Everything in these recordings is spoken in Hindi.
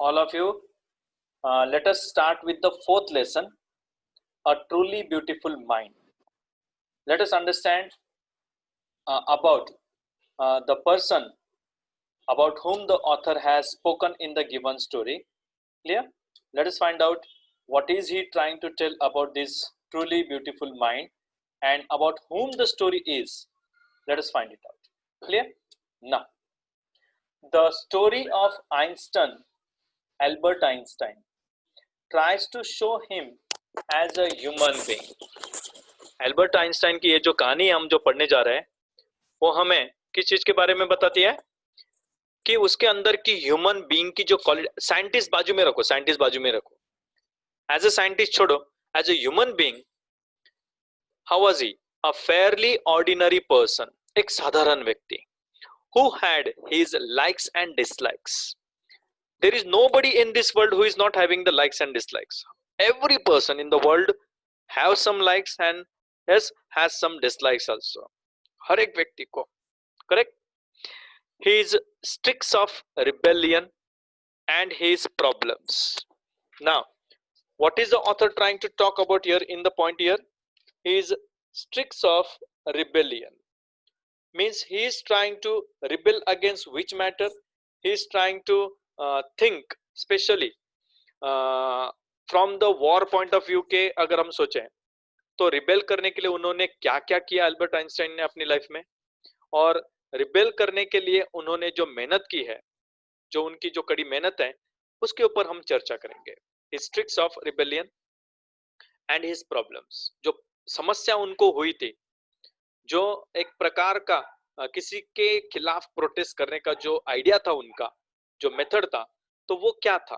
all of you. Let us start with the fourth lesson, a truly beautiful mind. Let us understand about the person about whom the author has spoken in the given story. Clear? Let us find out what is he trying to tell about this truly beautiful mind and about whom the story is. Let us find it out. Clear? Now, the story of Einstein, Albert Einstein, tries to show him as a human being. Albert Einstein की ये जो कहानी हम जो पढ़ने जा रहे हैं वो हमें किस चीज के बारे में बताती है कि उसके अंदर की ह्यूमन बीइंग की जो क्वालिटी, साइंटिस्ट बाजू में रखो, साइंटिस्ट बाजू में रखो, एज ए साइंटिस्ट छोड़ो, as a human being how was he? A fairly ordinary person, एक साधारण व्यक्ति, who had his likes and dislikes. There is nobody in this world who is not having the likes and dislikes. Every person in the world have some likes and yes, has some dislikes also. हर एक व्यक्ति को, correct? His streaks of rebellion and his problems. Now, what is the author trying to talk about here in the point here? His streaks of rebellion means he is trying to rebel against which matter? He is trying to think specially from the war point of view के अगर हम सोचें तो रिबेल करने के लिए उन्होंने क्या क्या किया अल्बर्ट आइंस्टाइन ने अपनी लाइफ में, और रिबेल करने के लिए उन्होंने जो मेहनत की है, जो उनकी जो कड़ी मेहनत है, उसके ऊपर हम चर्चा करेंगे. His tricks of rebellion and his problems, जो समस्या उनको हुई थी, जो एक प्रकार का किसी के खिलाफ प्रोटेस्ट करने का जो आइडिया था उनका, जो मेथड था, तो वो क्या था,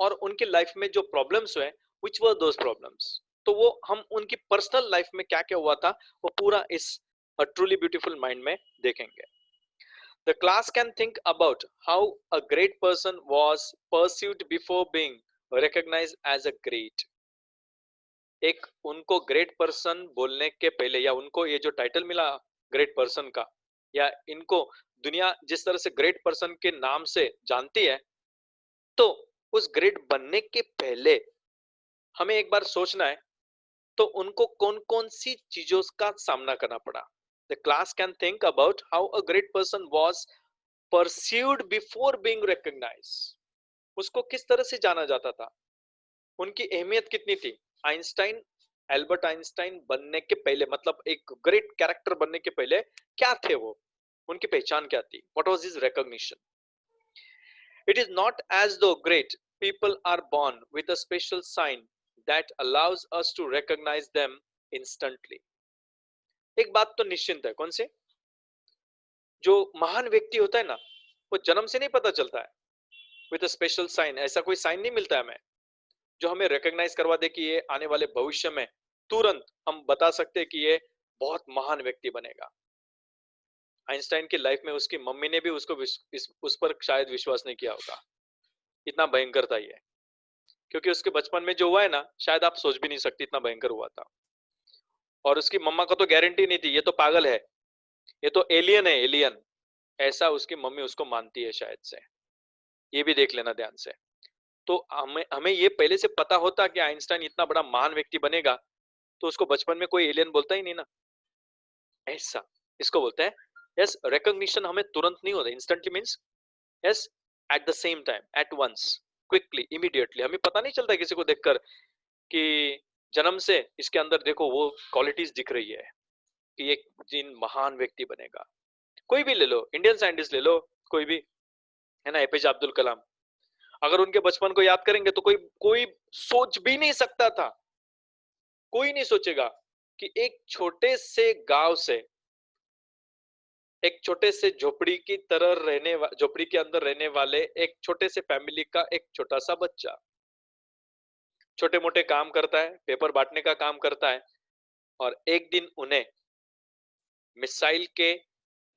और उनकी लाइफ में जो प्रॉब्लम्स हुए, व्हिच वर दोस प्रॉब्लम्स, तो वो हम उनकी पर्सनल लाइफ में क्या क्या हुआ था वो पूरा इस अ ट्रूली ब्यूटीफुल माइंड में देखेंगे. The class can think about how a great person was pursued before being recognized as a great. एक उनको ग्रेट पर्सन बोलने के पहले, या उनको ये जो टाइटल मिला ग्रेट पर्सन का, या इनको दुनिया जिस तरह से ग्रेट पर्सन के नाम से जानती है, तो उस ग्रेट बनने के पहले हमें एक बार सोचना है तो उनको कौन कौन सी चीजों का सामना करना पड़ा. The class can think about how a great person was pursued before being recognized. उसको किस तरह से जाना जाता था, उनकी अहमियत कितनी थी. आइंस्टाइन, एल्बर्ट आइंस्टाइन बनने के पहले, मतलब एक ग्रेट कैरेक्टर बनने के पहले क्या थे वो, उनकी पहचान क्या थी, what was his recognition. It is not as though great people are born with a special sign that allows us to recognize them instantly. एक बात तो निश्चिंत है, कौन से? जो महान व्यक्ति होता है ना, वो जन्म से नहीं पता चलता है. विद अ स्पेशल साइन, ऐसा कोई साइन नहीं मिलता है हमें जो हमें रिकॉग्नाइज करवा दे कि ये आने वाले भविष्य में तुरंत हम बता सकते हैं कि ये बहुत महान व्यक्ति बनेगा. आइंस्टाइन की लाइफ में उसकी मम्मी ने भी उसको उस पर शायद विश्वास नहीं किया होगा, इतना भयंकर था ये. क्योंकि उसके बचपन में जो हुआ है ना, शायद आप सोच भी नहीं सकते इतना भयंकर हुआ था. और उसकी मम्मा को तो गारंटी नहीं थी, ये तो पागल है, ये तो एलियन है, एलियन, ऐसा उसकी मम्मी उसको मानती है शायद से. ये भी देख लेना ध्यान से. तो हमें हमें ये पहले से पता होता कि आइंस्टाइन इतना बड़ा महान व्यक्ति बनेगा, तो उसको बचपन में कोई एलियन बोलता ही नहीं ना. ऐसा इसको बोलते हैं यस रिकॉग्निशन. हमें तुरंत नहीं होता, instantly means yes at the same time, at once, quickly, immediately. हमें पता नहीं चलता किसी को देखकर कि जन्म से इसके अंदर देखो वो क्वालिटीज दिख रही है कि एक जिन महान व्यक्ति बनेगा. कोई भी ले लो, इंडियन साइंटिस्ट ले लो, कोई भी है ना, एपीजे अब्दुल कलाम, अगर उनके बचपन को याद करेंगे तो कोई कोई सोच भी नहीं सकता था, कोई नहीं सोचेगा कि एक छोटे से गांव से, एक छोटे से झोपड़ी की तरह रहने, झोपड़ी के अंदर रहने वाले एक छोटे से फैमिली का एक छोटा सा बच्चा छोटे मोटे काम करता है, पेपर बांटने का काम करता है, और एक दिन उन्हें मिसाइल के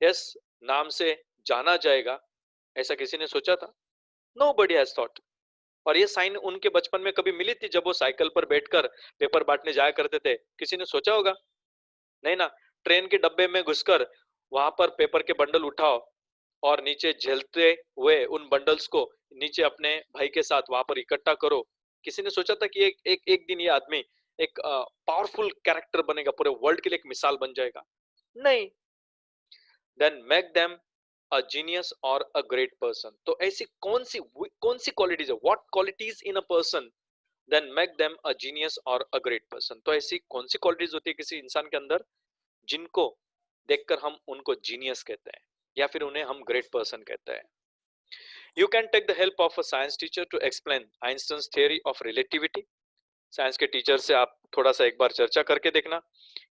यस नाम से जाना जाएगा, ऐसा किसी ने सोचा था? Nobody has thought. और ये साइन उनके बचपन में कभी मिली थी जब वो साइकिल पर बैठकर पेपर बांटने जाया करते थे? किसी ने सोचा होगा? नहीं ना. ट्रेन के डब्बे में घुसकर वहां पर पेपर के बंडल उठाओ और नीचे झेलते हुए उन बंडल्स को नीचे अपने भाई के साथ वहां पर इकट्ठा करो। किसी ने सोचा था कि एक दिन ये आदमी एक पावरफुल कैरेक्टर बनेगा, पूरे वर्ल्ड के लिए एक मिसाल बन जाएगा? नहीं। Then make them a genius और अ ग्रेट पर्सन। तो ऐसी कौन सी क्वालिटीज है, what qualities in a person then make them a genius और अ ग्रेट पर्सन? तो ऐसी कौन सी क्वालिटीज होती है किसी इंसान के अंदर जिनको देखकर हम उनको जीनियस कहते हैं या फिर उन्हें हम ग्रेट पर्सन कहते हैं? You can take the help of a science teacher to explain Einstein's theory of relativity. Science के टीचर से आप थोड़ा सा एक बार चर्चा करके देखना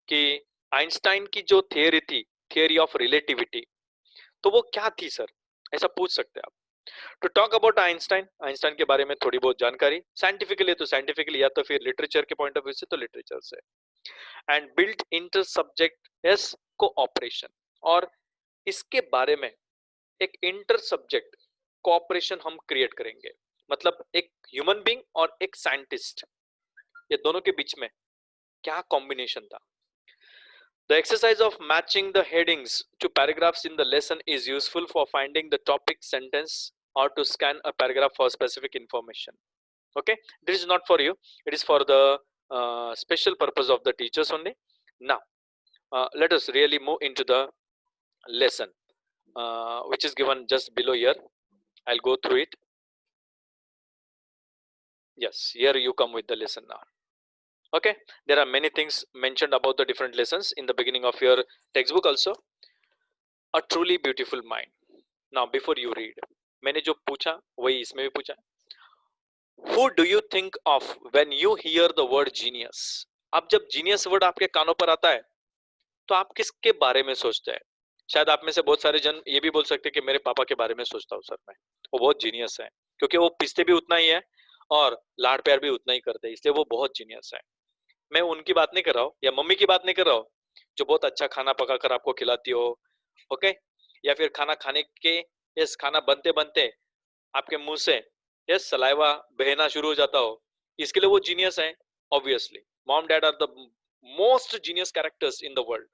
कि आइंस्टाइन की जो थियरी थी, थियरी ऑफ रिलेटिविटी, तो वो क्या थी सर, ऐसा पूछ सकते हैं आप। To talk about Einstein, Einstein के बारे में थोड़ी बहुत जानकारी, साइंटिफिकली तो साइंटिफिकली, या तो फिर लिटरेचर के पॉइंट ऑफ व्यू से तो लिटरेचर से। And build inter subject S cooperation, और इसके बारे में एक इंटर सब्जेक्ट कोऑपरेशन हम क्रिएट करेंगे। मतलब एक ह्यूमन बीइंग और एक साइंटिस्ट, ये दोनों के बीच में क्या कॉम्बिनेशन था। The exercise of matching the headings to paragraphs in the lesson is useful for finding the topic sentence or to scan a paragraph for specific information. Okay, this is not for you, it is for the special purpose of the teachers only. Now, let us really move into the lesson, which is given just below here. I'll go through it. Yes, here you come with the lesson now. Okay, there are many things mentioned about the different lessons in the beginning of your textbook also. A truly beautiful mind. Now before you read, मैंने जो पूछा वही इसमें भी पूछा। Who do you think of when you hear the word genius? अब जब जीनियस वर्ड आपके कानों पर आता है तो आप किसके बारे में सोचते हैं? शायद आप में से बहुत सारे जन ये भी बोल सकते हैं कि मेरे पापा के बारे में सोचता हूँ सर मैं, वो बहुत जीनियस है, क्योंकि वो पिसते भी उतना ही है और लाड प्यार भी उतना ही करते हैं, इसलिए वो बहुत जीनियस है। मैं उनकी बात नहीं कर रहा हूँ या मम्मी की बात नहीं कर रहा हूँ जो बहुत अच्छा खाना पका कर आपको खिलाती हो, ओके, या फिर खाना खाने के, यस, खाना बनते बनते आपके मुंह से यस सलाइवा बहना शुरू हो जाता हो, इसके लिए वो जीनियस है। Obviously mom dad are the most genius characters in the world.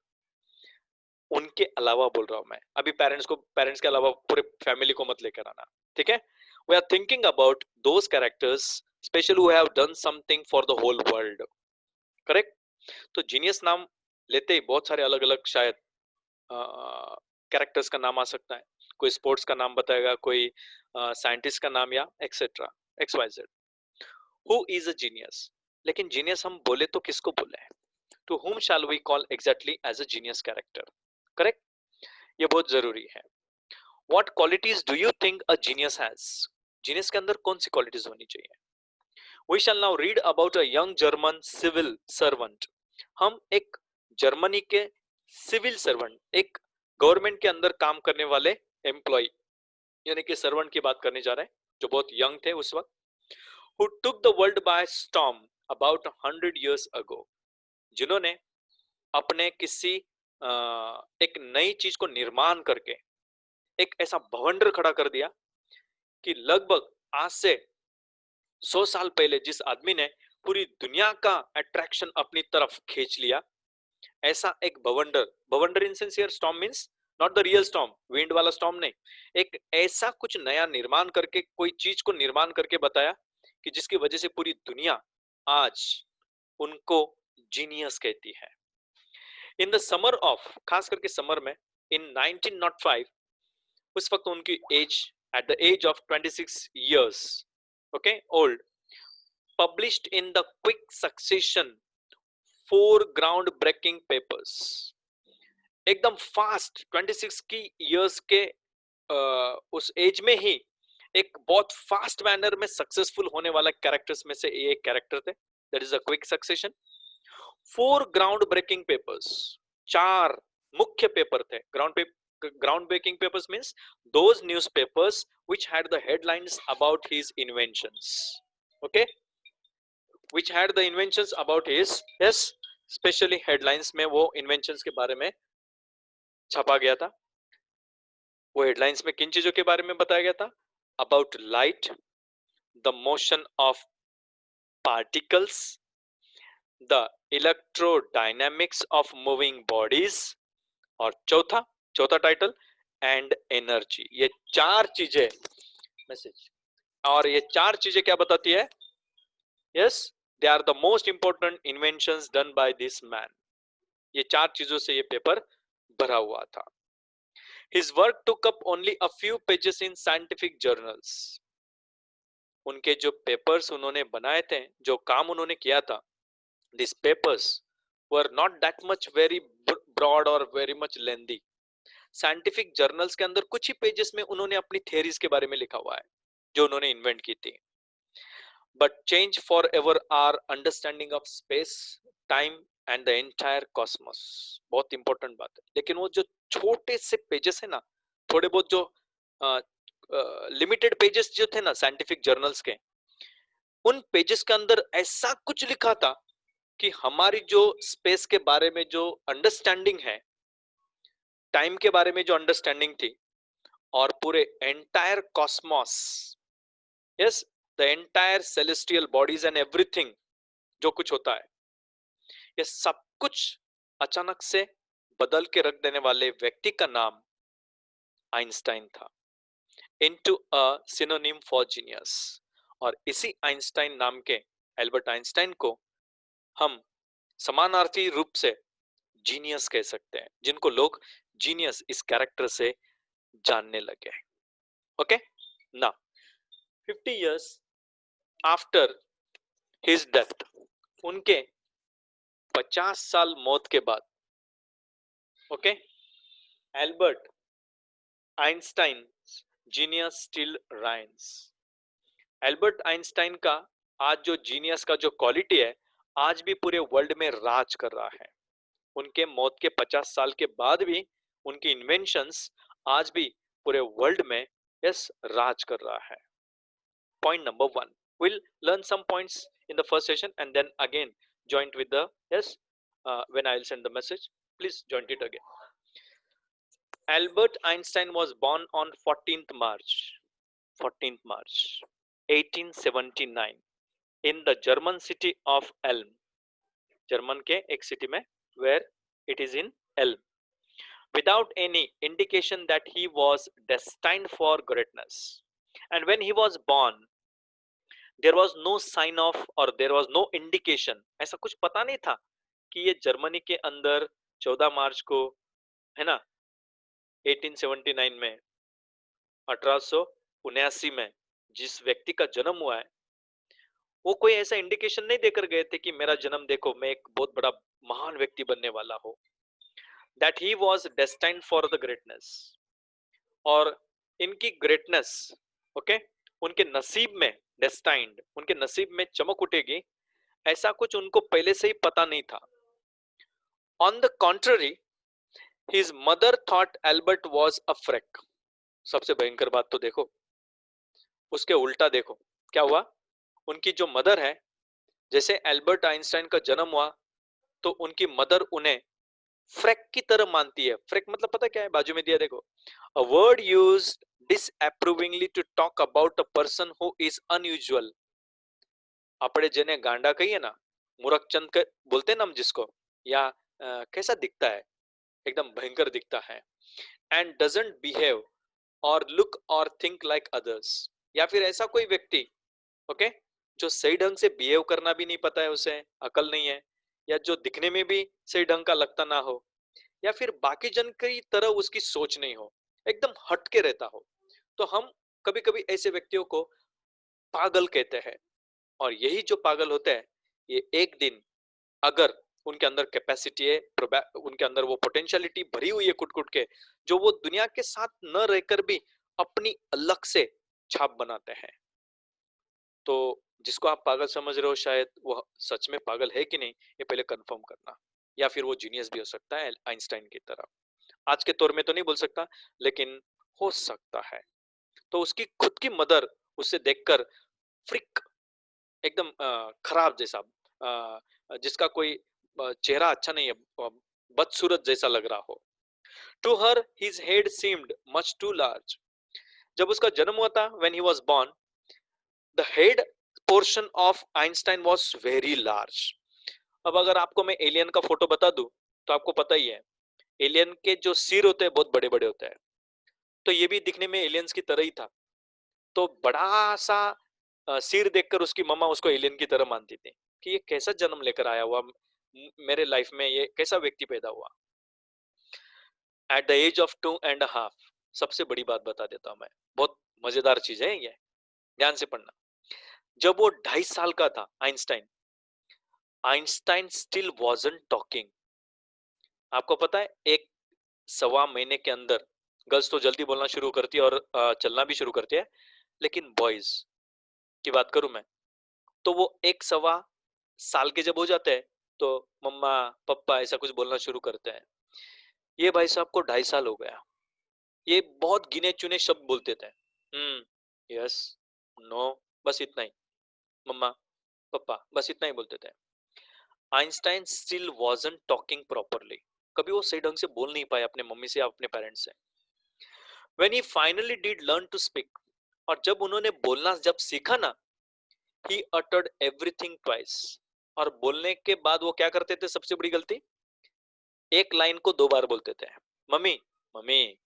उनके अलावा बोल रहा हूं मैं, अभी पेरेंट्स के अलावा पूरे फैमिली को मत लेकर आना, ठीक है? We are thinking about those characters specially who have done something for the whole world, correct? तो जीनियस नाम लेते ही बहुत सारे अलग अलग शायद कैरेक्टर्स का नाम आ सकता है, कोई स्पोर्ट्स का नाम बताएगा, कोई साइंटिस्ट का नाम, या etcetera X Y Z. Who is a genius? लेकिन जीनियस हम बोले तो किसको बोले हैं? To whom shall we call exactly as a genius character? Correct, ये बहुत जरूरी है। What qualities do you think a genius has? Genius के अंदर कौन सी क्वालिटीज होनी चाहिए? We shall now read about a young German civil servant. हम एक जर्मनी के सिविल सर्वेंट, एक गवर्नमेंट के अंदर काम करने वाले एम्प्लॉय यानी कि सर्वेंट की बात करने जा रहे हैं, जो बहुत यंग थे उस वक्त। Who took the world by storm about 100 years ago. जिन्होंने अपने किसी एक नई चीज को निर्माण करके एक ऐसा भवंडर खड़ा कर दिया कि लगभग आज से 100 साल पहले जिस आदमी ने पूरी दुनिया का अट्रैक्शन अपनी तरफ खींच लिया, ऐसा एक भवंडर, भवंडर in sense here storm means not the real storm, wind वाला स्टॉर्म नहीं, एक ऐसा कुछ नया निर्माण करके, कोई चीज को निर्माण करके बताया कि जिसकी वजह से पूरी दुनिया आज उनको जीनियस कहती है। इन द समर ऑफ, खास करके समर में, इन 1905, उस वक्त उनकी age, at the age of 26 years, okay, old, published in the quick succession 4 ground breaking papers। एकदम फास्ट 26 की इयर्स के उस एज में ही एक बहुत फास्ट मैनर में सक्सेसफुल होने वाला कैरेक्टर्स में से एक कैरेक्टर थे, that is a quick succession. 4 ground breaking papers, 4 मुख्य पेपर थे। Ground breaking papers means those newspapers which had the headlines about his inventions, okay, which had the inventions about his, yes, specially headlines में वो इन्वेंशंस के बारे में छपा गया था। वो हेडलाइंस में किन चीजों के बारे में बताया गया था? About light, the motion of particles, the electrodynamics of moving bodies, और चौथा टाइटल, एंड एनर्जी। ये 4 चीजें मैसेज और ये चार चीजें क्या बताती है? Yes, they are the most important inventions done by this man. ये चार चीजों से ये पेपर भरा हुआ था। His work took up only a few pages in scientific journals. उनके जो पेपर्स उन्होंने बनाए थे, जो काम उन्होंने किया था, these papers were not that much very broad or very much lengthy. Scientific journals के अंदर कुछ ही पेजेस में उन्होंने अपनी थ्योरीज के बारे में लिखा हुआ है जो उन्होंने इन्वेंट की थी। But change forever our understanding of space, time and the entire cosmos. बहुत इंपॉर्टेंट बात है। लेकिन वो जो छोटे से पेजेस है ना, थोड़े बहुत जो लिमिटेड पेजेस जो थे ना साइंटिफिक जर्नल्स के, उन पेजेस के अंदर ऐसा कुछ लिखा था कि हमारी जो स्पेस के बारे में जो अंडरस्टैंडिंग है, टाइम के बारे में जो अंडरस्टैंडिंग थी, और पूरे entire Cosmos, yes, the entire celestial bodies and everything, जो कुछ होता है, ये सब कुछ अचानक से बदल के रख देने वाले व्यक्ति का नाम आइंस्टाइन था। Into a synonym for genius. और इसी आइंस्टाइन नाम के, एल्बर्ट आइंस्टाइन को हम समानार्थी रूप से जीनियस कह सकते हैं, जिनको लोग जीनियस इस कैरेक्टर से जानने लगे। ओके, ना 50 years आफ्टर हिज डेथ, उनके 50 साल मौत के बाद, okay, Albert Einstein genius still reigns. Albert Einstein का आज जो जीनियस का जो क्वालिटी है, आज भी पूरे वर्ल्ड में राज कर रहा है। उनके मौत के 50 साल के बाद भी उनकी इन्वेंशंस आज भी पूरे वर्ल्ड में यस राज कर रहा है। Point number one, we'll learn some points in the first session and then again join with the yes when I'll send the message, please join it again. Albert Einstein was born on 14th March 1879 in the German city of Ulm, German के एक सिटी में, where it is in Ulm, without any indication that he was destined for greatness. And when he was born, there was no sign of और देयर वॉज नो इंडिकेशन, ऐसा कुछ पता नहीं था कि ये जर्मनी के अंदर 14 मार्च को, है ना, 1879 में, 1879 में जिस व्यक्ति का जन्म हुआ है, वो कोई ऐसा इंडिकेशन नहीं देकर गए थे कि मेरा जन्म देखो, मैं एक बहुत बड़ा महान व्यक्ति बनने वाला हो, that he was destined for the greatness. और इनकी ग्रेटनेस, ओके, उनके नसीब में, डेस्टाइन्ड, उनके नसीब में चमक उठेगी, ऐसा कुछ उनको पहले से ही पता नहीं था। On the contrary, his mother thought Albert was a freak. सबसे भयंकर बात तो देखो, उसके उल्टा देखो क्या हुआ। उनकी जो मदर है, जैसे एल्बर्ट आइंस्टाइन का जन्म हुआ तो उनकी मदर उन्हें फ्रैक की तरह मानती है। फ्रैक मतलब पता क्या है, बाजू में दिया देखो, a word used disapprovingly to talk about a person who is unusual. આપણે જેને ગાંડા કહીએ ना, मूर्खचंद बोलते ना हम जिसको, या कैसा दिखता है, एकदम भयंकर दिखता है, एंड डजंट बिहेव और लुक और थिंक लाइक अदर्स। या फिर ऐसा कोई व्यक्ति, ओके, जो सही ढंग से बिहेव करना भी नहीं पता है, उसे अकल नहीं है, या जो दिखने में भी सही ढंग का लगता ना हो, या फिर बाकी जन की तरह उसकी सोच नहीं हो, एकदम हटके रहता हो, तो हम कभी कभी ऐसे व्यक्तियों को पागल कहते हैं। और यही जो पागल होते हैं, ये एक दिन अगर उनके अंदर कैपेसिटी है, उनके अंदर वो पोटेंशियलिटी भरी हुई है कुट कुट के, जो वो दुनिया के साथ न रहकर भी अपनी अलग से छाप बनाते हैं। तो जिसको आप पागल समझ रहे हो, शायद वो सच में पागल है कि नहीं, ये पहले कंफर्म करना। या फिर वो जीनियस भी हो सकता है आइंस्टाइन की तरह। आज के तौर में तो नहीं बोल सकता, लेकिन हो सकता है। तो उसकी खुद की मदर उसे देखकर फ्रिक, एकदम खराब जैसा, जिसका कोई चेहरा अच्छा नहीं है, बदसूरत जैसा लग रहा हो। To her his head seemed much too large. जब उसका जन्म हुआ था, when he was born, the head portion of Einstein was very large. अब अगर आपको मैं एलियन का फोटो बता दूं, तो आपको पता ही है, एलियन के जो सिर होते हैं बहुत बड़े बड़े होते हैं, तो ये भी दिखने में एलियंस की तरह ही था। तो बड़ा सा सिर देखकर उसकी मम्मा उसको एलियन की तरह मानती थी कि ये कैसा जन्म लेकर आया हुआ, मेरे लाइफ में ये कैसा व्यक्ति पैदा हुआ। एट द एज ऑफ 2.5, सबसे बड़ी बात बता देता हूं मैं, बहुत मजेदार चीज है ये, ध्यान से पढ़ना। जब वो 2.5 साल का था, Einstein Einstein still wasn't talking. आपको पता है, एक सवा महीने के अंदर गर्ल्स तो जल्दी बोलना शुरू करती है और चलना भी शुरू करती है, लेकिन बॉयज की बात करूं मैं, तो वो एक सवा साल के जब हो जाते हैं तो मम्मा पप्पा ऐसा कुछ बोलना शुरू करते हैं। ये भाई साहब को 2.5 साल हो गया, ये बहुत गिने चुने शब्द बोलते थे। यस, नो, बस इतना ही, मम्मा पप्पा, बस इतना ही बोलते थे। Einstein still wasn't talking properly, कभी वो सही ढंग से बोल नहीं पाए अपने मम्मी से या अपने पेरेंट्स से। When he finally did learn to speak, और जब उन्होंने बोलना जब सीखा ना, ही अटर्ड एवरीथिंग ट्वाइस। और बोलने के बाद वो क्या करते थे, सबसे बड़ी गलती, एक लाइन को 2 बार बोलते थे। मम्मी, मम्मी,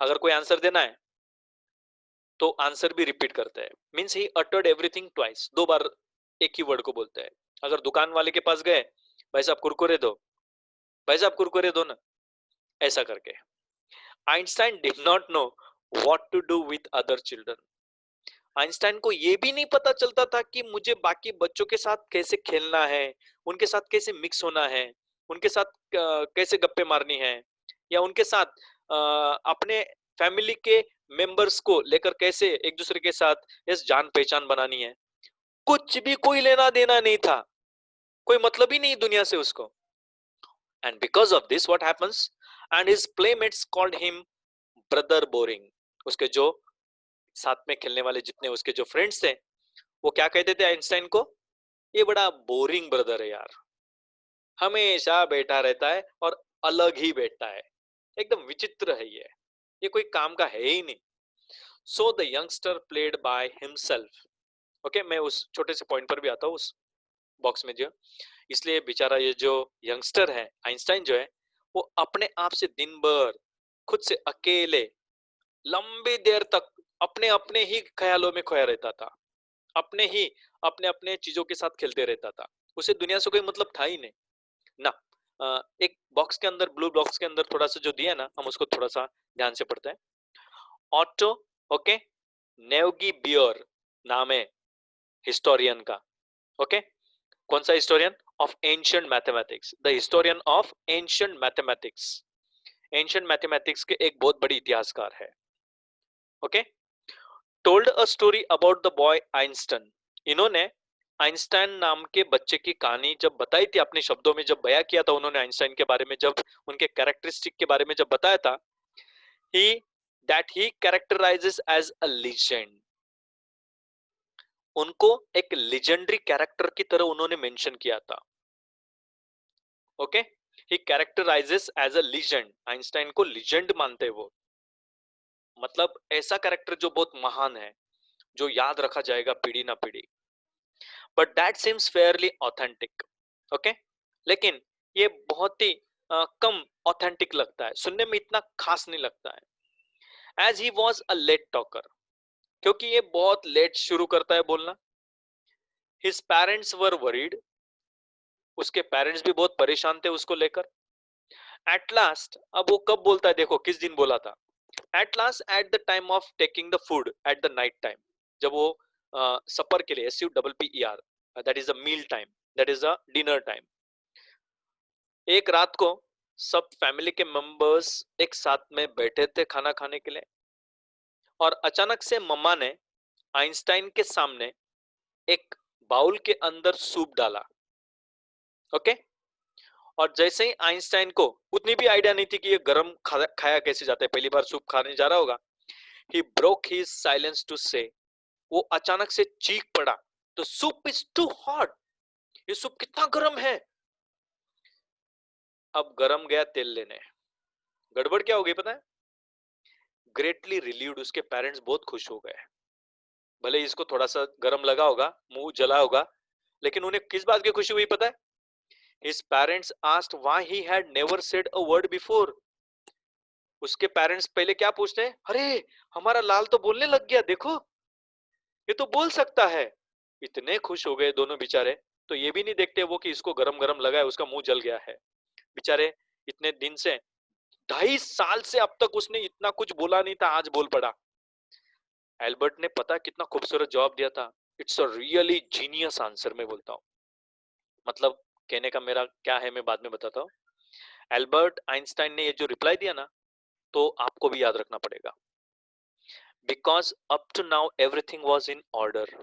अगर कोई आंसर देना है तो आंसर भी रिपीट करते हैं। Means he uttered everything twice, 2 बार एक ही वर्ड को बोलते हैं। अगर दुकान वाले के पास गए, भाई साहब कुरकुरे दो, भाई साहब कुरकुरे दो ना, ऐसा करके। Einstein did not know what to do with other children. Einstein को यह भी नहीं पता चलता था कि मुझे बाकी बच्चों के साथ कैसे खेलना है, उनके साथ कैसे मिक्स होना है, उनके साथ कैसे गप्पे मारनी है, या उनके साथ अपने फैमिली के मेंबर्स को लेकर कैसे एक दूसरे के साथ इस जान पहचान बनानी है। कुछ भी कोई लेना देना नहीं था, कोई मतलब ही नहीं दुनिया से उसको। And because of this what happens, and his playmates called him brother boring. उसके जो साथ में खेलने वाले जितने उसके जो फ्रेंड्स थे, वो क्या कहते थे आइंस्टाइन को, ये बड़ा बोरिंग ब्रदर है यार, हमेशा बैठा रहता है और अलग ही बैठता है, एकदम विचित्र है ये कोई काम का है ही नहीं। So the youngster played by himself. Okay, मैं उस छोटे से पॉइंट पर भी आता हूँ उस बॉक्स में जो, इसलिए बेचारा ये जो यंगस्टर है आइंस्टाइन जो है, वो अपने आप से दिन भर खुद से अकेले लंबी देर तक अपने अपने ही ख्यालों में खोया रहता था, अपने ही अपने अपने चीजों के साथ खेलते रहता था, उसे दुनिया से कोई मतलब था ही नहीं ना। एक बॉक्स के अंदर, ब्लू बॉक्स के अंदर थोड़ा सा जो दिया ना, हम उसको थोड़ा सा ध्यान से पढ़ते हैं। ऑटो, ओके, नेवगी बियर नाम है हिस्टोरियन का। ओके, कौन सा historian? Of ancient mathematics, the historian of ancient mathematics. Ancient mathematics के एक बहुत बड़ी इतिहासकार है। Okay, told a story about the boy Einstein. इन्होंने आइंस्टाइन नाम के बच्चे की कहानी जब बताई थी, अपने शब्दों में जब बयां किया था उन्होंने आइंस्टाइन के बारे में, जब उनके कैरेक्टरिस्टिक के बारे में जब बताया था, he that he कैरेक्टराइजेस as a legend. उनको एक लेजेंडरी कैरेक्टर की तरह उन्होंने मेंशन किया था। Okay, he कैरेक्टराइजेस as a legend, Einstein को लीजेंड मानते हैं वो, मतलब ऐसा कैरेक्टर जो बहुत महान है, जो याद रखा जाएगा पीढ़ी ना पीढ़ी। But that seems Fairlie authentic. Okay, लेकिन ये बहुत ही कम ऑथेंटिक लगता है, सुनने में इतना खास नहीं लगता है। As he was a late talker, क्योंकि ये बहुत लेट शुरू करता है बोलना। हिज पेरेंट्स वर वरीड, उसके पेरेंट्स भी बहुत परेशान थे उसको लेकर। एट लास्ट, अब वो कब बोलता है, देखो किस दिन बोला था, at last at the time of taking the food at the night time, जब वो सपर के लिए, SUPPER, that is a meal time, that is a dinner time. एक रात को सब फैमिली के मेंबर्स एक साथ में बैठे थे खाना खाने के लिए, और अचानक से मम्मा ने आइंस्टाइन के सामने एक बाउल के अंदर सूप डाला। ओके, और जैसे ही आइंस्टाइन को उतनी भी आइडिया नहीं थी कि ये गरम खाया कैसे जाता है, पहली बार सूप खाने जा रहा होगा, he broke his silence to say, वो अचानक से चीख पड़ा, तो सूप इज टू हॉट, ये सूप कितना गर्म है। अब गरम गया तेल लेने, गड़बड़ क्या हो गई पता है? ग्रेटली रिलीव्ड, उसके पेरेंट्स बहुत खुश हो गए। भले इसको थोड़ा सा गरम लगा होगा, मुंह जला होगा, लेकिन उन्हें किस बात की खुशी हुई पता है? His parents asked why he had never said a word before. उसके पेरेंट्स पहले क्या पूछते हैं, अरे हमारा लाल तो बोलने लग गया, देखो ये तो बोल सकता है। इतने खुश हो गए दोनों बेचारे। तो ये भी नहीं देखते वो कि इसको गरम गरम लगा है, उसका मुंह जल गया है बेचारे। इतने दिन से 2.5 साल से अब तक उसने इतना कुछ बोला नहीं था, आज बोल पड़ा। एल्बर्ट ने पता कितना खूबसूरत जवाब दिया था। It's a really genius answer, मैं बोलता हूँ। मतलब कहने का मेरा क्या है, मैं बाद में बताता हूँ। एल्बर्ट आइंस्टाइन ने ये जो रिप्लाई दिया ना, तो आपको भी याद रखना पड़ेगा। Because up to now everything was in order.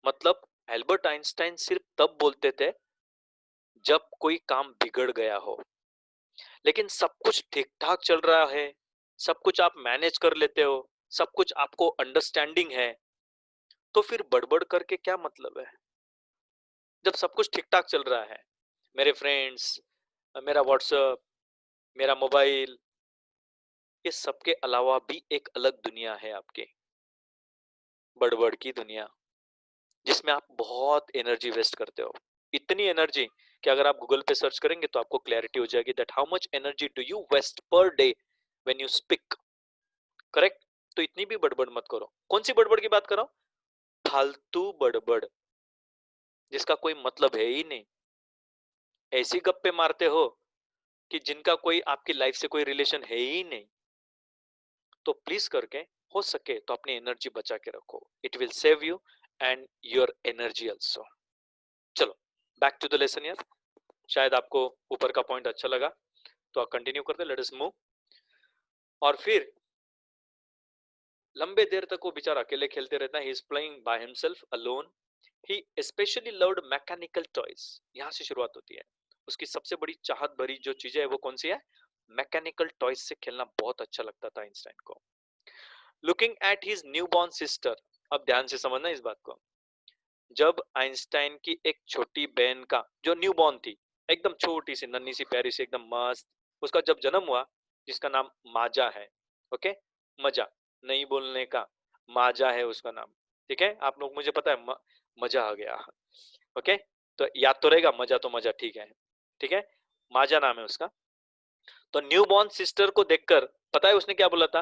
मतलब एल्बर्ट आइंस्टाइन सिर्फ तब बोलते थे जब कोई काम बिगड़ गया हो, लेकिन सब कुछ ठीक ठाक चल रहा है, सब कुछ आप मैनेज कर लेते हो, सब कुछ आपको अंडरस्टैंडिंग है, तो फिर बड़बड़ करके क्या मतलब है। जब सब कुछ ठीक ठाक चल रहा है, मेरे फ्रेंड्स, मेरा व्हाट्सएप, मेरा मोबाइल, ये सबके अलावा भी एक अलग दुनिया है आपकी, बड़बड़ की दुनिया, जिसमें आप बहुत एनर्जी वेस्ट करते हो। इतनी एनर्जी कि अगर आप गूगल पे सर्च करेंगे तो आपको क्लैरिटी हो जाएगी that how much energy do you waste per day when you speak. Correct. तो इतनी भी बड़बड़ मत करो। कौन सी बड़बड़ की बात कर रहा हूं? फालतू बड़बड़, जिसका कोई मतलब है ही नहीं। ऐसी गप्पे मारते हो कि जिनका कोई आपकी लाइफ से कोई रिलेशन है ही नहीं। तो प्लीज करके हो सके तो अपनी एनर्जी बचा के रखो। It will save you and your energy also. चलो बैक टू द लेसन यार। शायद आपको ऊपर का पॉइंट अच्छा लगा, तो आप कंटिन्यू करते, लेट अस मूव। और फिर लंबे देर तक वो बेचारा अकेले खेलते रहता है। He is playing by himself alone. He specially loved mechanical toys. यहाँ से शुरुआत होती है। उसकी सबसे बड़ी चाहत भरी जो चीजें है वो कौन सी है? मैकेनिकल टॉयज से खेलना बहुत अच्छा लगता था आइंस्टाइन को। Looking at his newborn sister. अब ध्यान से समझना इस बात को। जब आइंस्टाइन की एक छोटी बहन का जो न्यूबॉर्न थी, एकदम छोटी सी नन्ही सी प्यारी सी एकदम मस्त, उसका जब जन्म हुआ, जिसका नाम माजा है। ओके, मजा नहीं बोलने का, माजा है उसका नाम। ठीक है, आप लोग, मुझे पता है मजा आ गया। ओके, तो याद तो रहेगा, मजा तो मजा, ठीक है। ठीक है, माजा नाम है उसका। तो न्यूबॉर्न सिस्टर को देखकर पता है उसने क्या बोला था?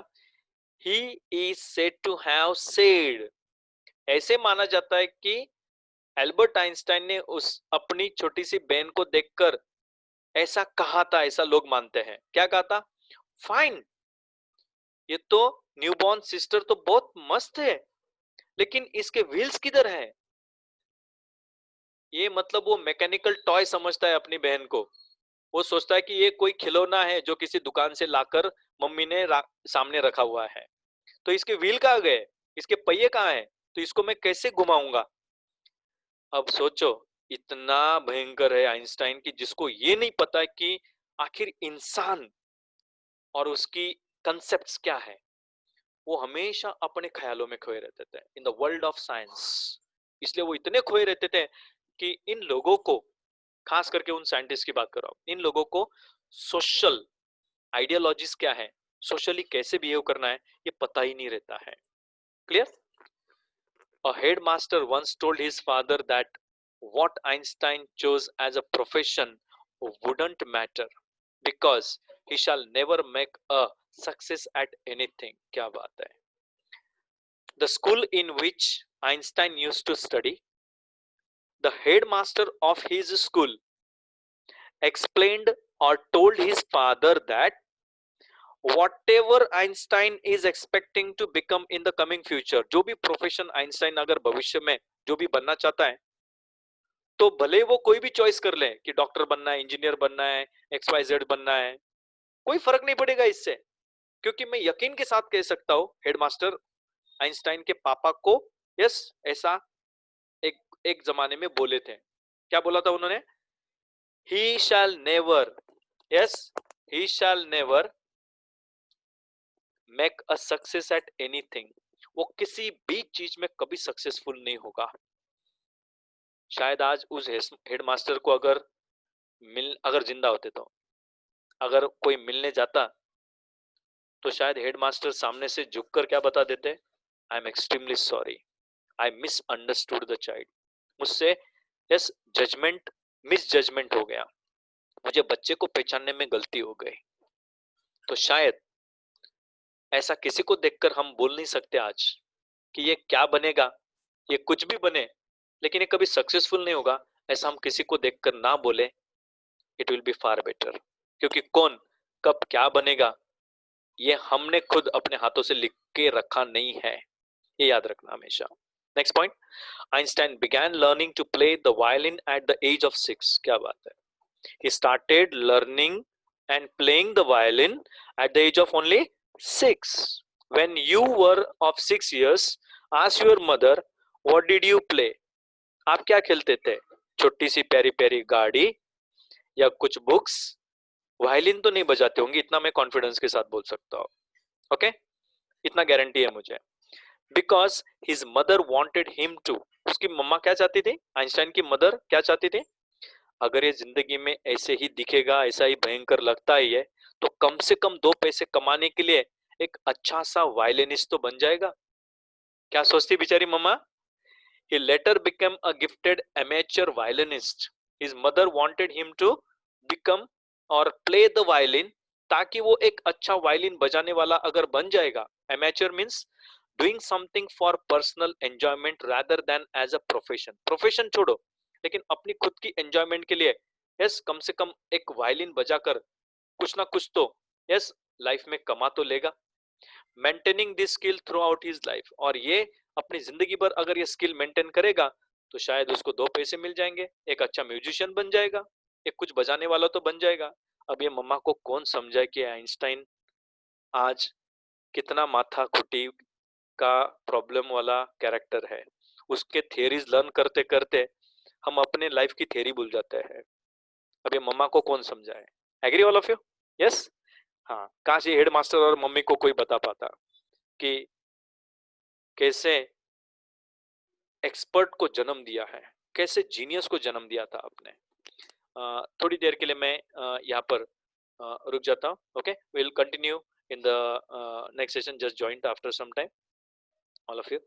He is said to have said. ऐसे माना जाता है कि एल्बर्ट आइंस्टाइन ने उस अपनी छोटी सी बहन को देखकर ऐसा कहा था, ऐसा लोग मानते हैं। क्या कहा था? फाइन, ये तो न्यूबॉर्न सिस्टर तो बहुत मस्त है, लेकिन इसके व्हील्स किधर है? ये मतलब वो मैकेनिकल टॉय समझता है अपनी बहन को। वो सोचता है कि ये कोई खिलौना है जो किसी दुकान से लाकर मम्मी ने सामने रखा हुआ है। तो इसके व्हील कहाँ गए, इसके पहिए कहाँ है, तो इसको मैं कैसे घुमाऊंगा? अब सोचो, इतना भयंकर है आइंस्टाइन की, जिसको ये नहीं पता कि आखिर इंसान और उसकी कंसेप्ट्स क्या है। वो हमेशा अपने ख्यालों में खोए रहते थे इन द वर्ल्ड ऑफ साइंस। इसलिए वो इतने खोए रहते थे कि इन लोगों को, खास करके उन साइंटिस्ट की बात कर रहा हूं, इन लोगों को सोशल आइडियोलॉजीज क्या है, सोशली कैसे बिहेव करना है, ये पता ही नहीं रहता है। Clear? A headmaster once told his father that what Einstein chose as a profession wouldn't matter because he shall never make a success at anything. क्या बात है? The school in which Einstein used to study, the headmaster of his school explained or told his father that whatever Einstein is expecting to become in the coming future, जो भी प्रोफेशन आइंस्टाइन अगर भविष्य में जो भी बनना चाहता है, तो भले वो कोई भी चॉइस कर ले कि डॉक्टर बनना है, इंजीनियर बनना है, एक्स वाई जेड बनना है, कोई फर्क नहीं पड़ेगा इससे। क्योंकि मैं यकीन के साथ कह सकता हूँ, हेडमास्टर आइंस्टाइन के पापा को यस ऐसा एक एक जमाने में बोले थे। क्या बोला था उन्होंने? He shall never, yes, he shall never make a success at anything. वो किसी भी चीज में कभी सक्सेसफुल नहीं होगा। शायद आज उस हेडमास्टर को अगर जिंदा होते, तो अगर कोई मिलने जाता, तो शायद हेडमास्टर सामने से झुककर क्या बता देते? I am extremely sorry, I miss understood the child. मुझसे यस जजमेंट, मिस जजमेंट हो गया, मुझे बच्चे को पहचानने में गलती हो गई। तो शायद ऐसा किसी को देखकर हम बोल नहीं सकते आज कि ये क्या बनेगा, ये कुछ भी बने लेकिन ये कभी सक्सेसफुल नहीं होगा, ऐसा हम किसी को देखकर ना बोले, it will be far better. क्योंकि कौन कब क्या बनेगा ये हमने खुद अपने हाथों से लिख के रखा नहीं है, ये याद रखना हमेशा। Next point, Einstein began learning to play the violin at the age of 6। क्या बात है, he started learning and playing the violin at the age of only 6। when you were of 6 years, ask your mother, what did you play? आप क्या खेलते थे? छोटी सी प्यारी प्यारी गाड़ी या कुछ बुक्स? वायलिन तो नहीं बजाते होंगे, इतना मैं कॉन्फिडेंस के साथ बोल सकता हूँ। ओके, इतना गारंटी है मुझे। Because his mother wanted him to, उसकी मम्मा क्या चाहती थी, आइंस्टाइन की मदर क्या चाहती थी, अगर ये जिंदगी में ऐसे ही दिखेगा, ऐसा ही भयंकर लगता ही है, तो कम से कम 2 पैसे कमाने के लिए एक अच्छा सा वायलिनिस्ट तो बन जाएगा। क्या सोचती बेचारी मम्मा? He later became a gifted amateur violinist. His mother wanted him to become or play the violin, ताकि वो एक अच्छा वायलिन बजाने वाला अगर बन जाएगा। Amateur means doing something for personal enjoyment rather than as a profession। Profession छोड़ो, लेकिन अपनी खुद की enjoyment के लिए यस कम से कम एक वायलिन बजाकर कुछ ना कुछ तो यस लाइफ में कमा तो लेगा। Maintaining this skill through out his life, और ये अपनी जिंदगी भर अगर ये स्किल मेंटेन करेगा तो शायद उसको 2 पैसे मिल जाएंगे, एक अच्छा म्यूजिशियन बन जाएगा, एक कुछ बजाने वाला तो बन जाएगा। अब ये मम्मा को कौन समझाए कि आइंस्टाइन आज कितना माथा खुटी का प्रॉब्लम वाला कैरेक्टर है। उसके थियरीज लर्न करते करते हम अपने लाइफ की थियरी भूल जाते हैं। अब ये मम्मा को कौन समझाए? Agree all of you? Yes. हाँ, काश ये हेड मास्टर और मम्मी को कोई बता पाता कि कैसे एक्सपर्ट को जन्म दिया है, कैसे जीनियस को जन्म दिया था आपने। थोड़ी देर के लिए मैं यहाँ पर रुक जाता हूँ। Okay, will continue in the next session, just joint after some time, all of you.